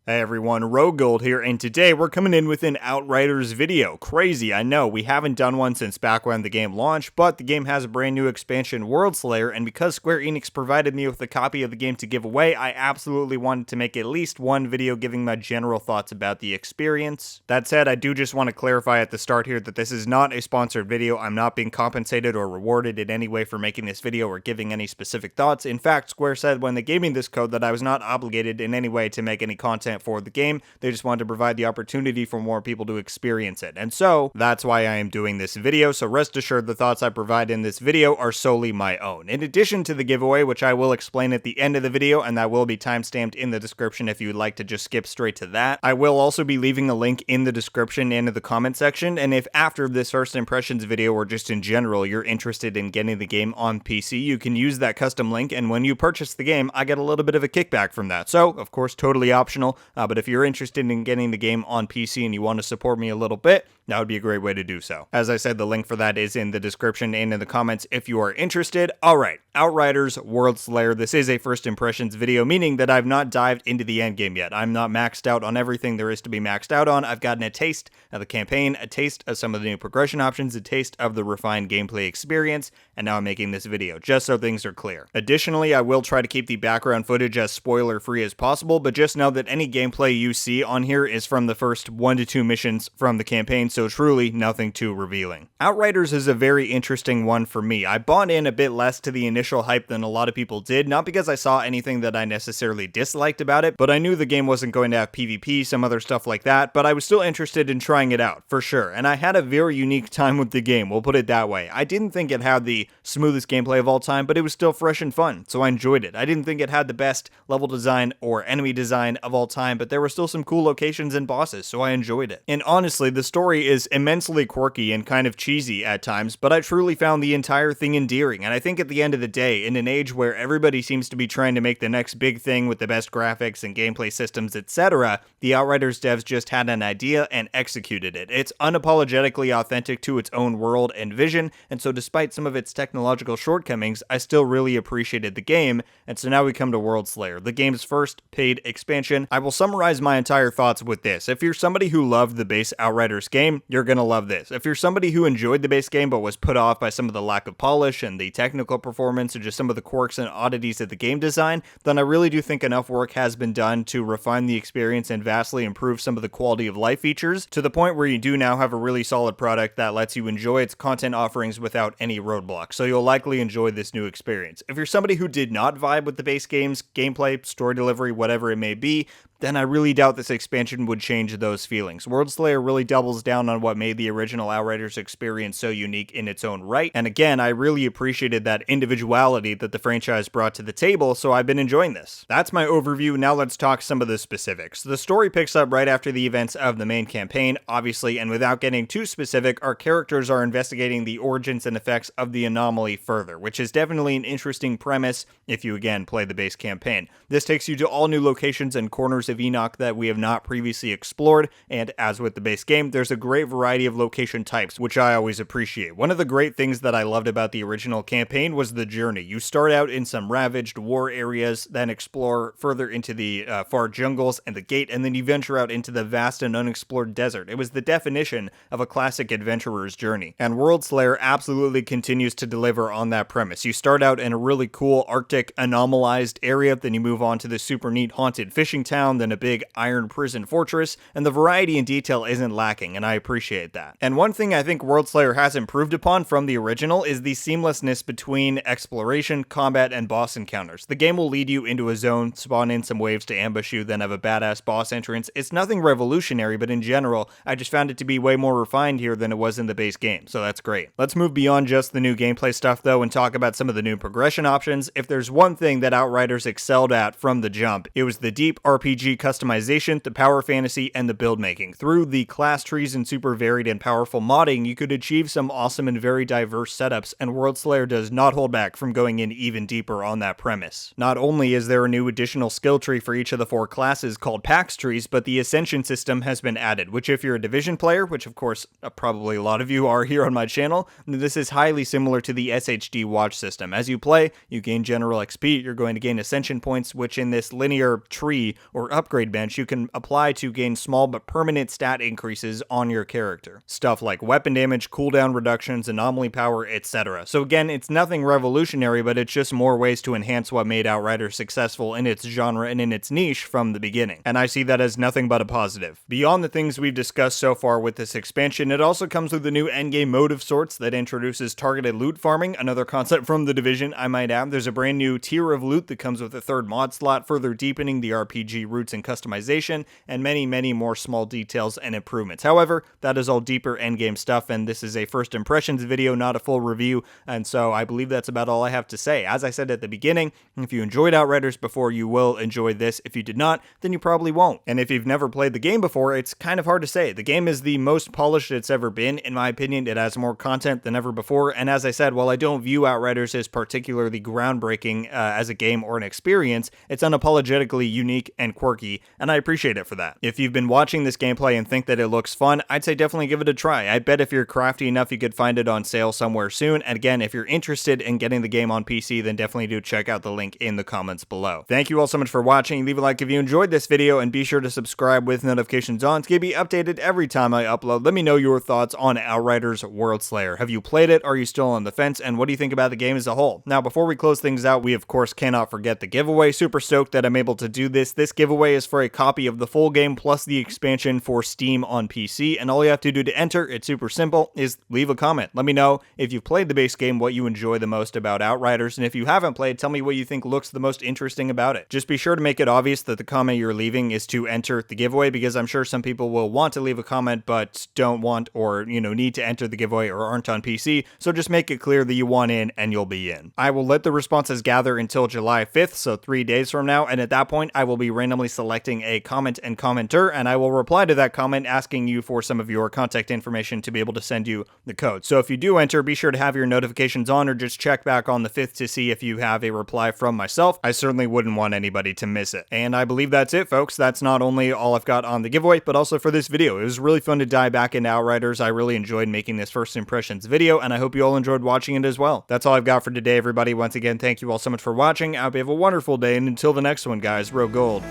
Hey everyone, RogueGold here, and today we're coming in with an Outriders video. Crazy, I know, we haven't done one since back when the game launched, but the game has a brand new expansion, Worldslayer, and because Square Enix provided me with a copy of the game to give away, I absolutely wanted to make at least one video giving my general thoughts about the experience. That said, I do just want to clarify at the start here that this is not a sponsored video. I'm not being compensated or rewarded in any way for making this video or giving any specific thoughts. In fact, Square said when they gave me this code that I was not obligated in any way to make any content for the game. They just wanted to provide the opportunity for more people to experience it. And so that's why I am doing this video. So rest assured the thoughts I provide in this video are solely my own. In addition to the giveaway, which I will explain at the end of the video, and that will be timestamped in the description if you would like to just skip straight to that, I will also be leaving a link in the description and in the comment section. And if after this first impressions video or just in general you're interested in getting the game on PC, you can use that custom link, and when you purchase the game I get a little bit of a kickback from that. So of course totally optional, but if you're interested in getting the game on PC and you want to support me a little bit, that would be a great way to do so. As I said, the link for that is in the description and in the comments if you are interested. Alright, Outriders, Worldslayer. This is a first impressions video, meaning that I've not dived into the endgame yet. I'm not maxed out on everything there is to be maxed out on. I've gotten a taste of the campaign, a taste of some of the new progression options, a taste of the refined gameplay experience, and now I'm making this video, just so things are clear. Additionally, I will try to keep the background footage as spoiler-free as possible, but just know that any gameplay you see on here is from the first 1 to 2 missions from the campaign, so truly nothing too revealing. Outriders is a very interesting one for me. I bought in a bit less to the initial hype than a lot of people did, not because I saw anything that I necessarily disliked about it, but I knew the game wasn't going to have PvP, some other stuff like that, but I was still interested in trying it out, for sure, and I had a very unique time with the game, we'll put it that way. I didn't think it had the smoothest gameplay of all time, but it was still fresh and fun, so I enjoyed it. I didn't think it had the best level design or enemy design of all time, but there were still some cool locations and bosses, so I enjoyed it. And honestly, the story is immensely quirky and kind of cheesy at times, but I truly found the entire thing endearing, and I think at the end of the day, in an age where everybody seems to be trying to make the next big thing with the best graphics and gameplay systems, etc., the Outriders devs just had an idea and executed it. It's unapologetically authentic to its own world and vision, and so despite some of its technological shortcomings, I still really appreciated the game, and so now we come to Worldslayer, the game's first paid expansion. I will summarize my entire thoughts with this. If you're somebody who loved the base Outriders game, you're gonna love this. If you're somebody who enjoyed the base game but was put off by some of the lack of polish and the technical performance and just some of the quirks and oddities of the game design, then I really do think enough work has been done to refine the experience and vastly improve some of the quality of life features to the point where you do now have a really solid product that lets you enjoy its content offerings without any roadblocks, so you'll likely enjoy this new experience. If you're somebody who did not vibe with the base game's gameplay, story delivery, whatever it may be, then I really doubt this expansion would change those feelings. Worldslayer really doubles down on what made the original Outriders experience so unique in its own right, and again, I really appreciated that individuality that the franchise brought to the table, so I've been enjoying this. That's my overview, now let's talk some of the specifics. The story picks up right after the events of the main campaign, obviously, and without getting too specific, our characters are investigating the origins and effects of the anomaly further, which is definitely an interesting premise if you again play the base campaign. This takes you to all new locations and corners of Enoch that we have not previously explored, and as with the base game, there's a great variety of location types, which I always appreciate. One of the great things that I loved about the original campaign was the journey. You start out in some ravaged war areas, then explore further into the far jungles and the gate, and then you venture out into the vast and unexplored desert. It was the definition of a classic adventurer's journey, and Worldslayer absolutely continues to deliver on that premise. You start out in a really cool Arctic anomalized area, then you move on to the super neat haunted fishing town, then a big iron prison fortress, and the variety and detail isn't lacking, and I appreciate that. And one thing I think Worldslayer has improved upon from the original is the seamlessness between exploration, combat, and boss encounters. The game will lead you into a zone, spawn in some waves to ambush you, then have a badass boss entrance. It's nothing revolutionary, but in general, I just found it to be way more refined here than it was in the base game, so that's great. Let's move beyond just the new gameplay stuff though and talk about some of the new progression options. If there's one thing that Outriders excelled at from the jump, it was the deep RPG customization, the power fantasy, and the build making. Through the class trees and super varied and powerful modding, you could achieve some awesome and very diverse setups, and Worldslayer does not hold back from going in even deeper on that premise. Not only is there a new additional skill tree for each of the 4 classes called PAX trees, but the Ascension system has been added, which if you're a Division player, which of course probably a lot of you are here on my channel, this is highly similar to the SHD watch system. As you play, you gain general XP, you're going to gain Ascension points, which in this linear tree or upgrade bench you can apply to gain small but permanent stat increases on your character. Stuff like weapon damage, cooldown reductions, anomaly power, etc. So again, it's nothing revolutionary, but it's just more ways to enhance what made Outriders successful in its genre and in its niche from the beginning. And I see that as nothing but a positive. Beyond the things we've discussed so far with this expansion, it also comes with a new endgame mode of sorts that introduces targeted loot farming, another concept from The Division, I might add. There's a brand new tier of loot that comes with a third mod slot, further deepening the RPG roots and customization, and many more small details and improvements. However, that is all deeper endgame stuff, and this is a first impressions video, not a full review, and so I believe that's about all I have to say. As I said at the beginning, if you enjoyed Outriders before, you will enjoy this. If you did not, then you probably won't. And if you've never played the game before, it's kind of hard to say. The game is the most polished it's ever been. In my opinion, it has more content than ever before, and as I said, while I don't view Outriders as particularly groundbreaking as a game or an experience, it's unapologetically unique and quirky, and I appreciate it for that. If you've been watching this gameplay and think that it looks fun, I'd say definitely give it a try. I bet if you're crafty enough, you could find it on sale somewhere soon, and again, if you're interested in getting the game on PC, then definitely do check out the link in the comments below. Thank you all so much for watching. Leave a like if you enjoyed this video, and be sure to subscribe with notifications on to be updated every time I upload. Let me know your thoughts on Outriders Worldslayer. Have you played it? Are you still on the fence? And what do you think about the game as a whole? Now, before we close things out, we of course cannot forget the giveaway. Super stoked that I'm able to do this. This giveaway is for a copy of the full game plus the expansion for Steam on PC, and all you have to do to enter, it's super simple, is leave a comment. Let me know if you've played the base game, what you enjoy the most about Outriders, and if you haven't played, tell me what you think looks the most interesting about it. Just be sure to make it obvious that the comment you're leaving is to enter the giveaway, because I'm sure some people will want to leave a comment but don't want or, need to enter the giveaway or aren't on PC, so just make it clear that you want in and you'll be in. I will let the responses gather until July 5th, so 3 days from now, and at that point, I will be randomly selecting a comment and commenter, and I will reply to that comment asking you for some of your contact information to be able to send you the code. So if you do enter, be sure to have your notifications on, or just check back on the 5th to see if you have a reply from myself. I certainly wouldn't want anybody to miss it. And I believe that's it, folks. That's not only all I've got on the giveaway, but also for this video. It was really fun to dive back into Outriders. I really enjoyed making this first impressions video, and I hope you all enjoyed watching it as well. That's all I've got for today, everybody. Once again, thank you all so much for watching. I hope you have a wonderful day, and until the next one, guys, RogueGold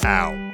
out.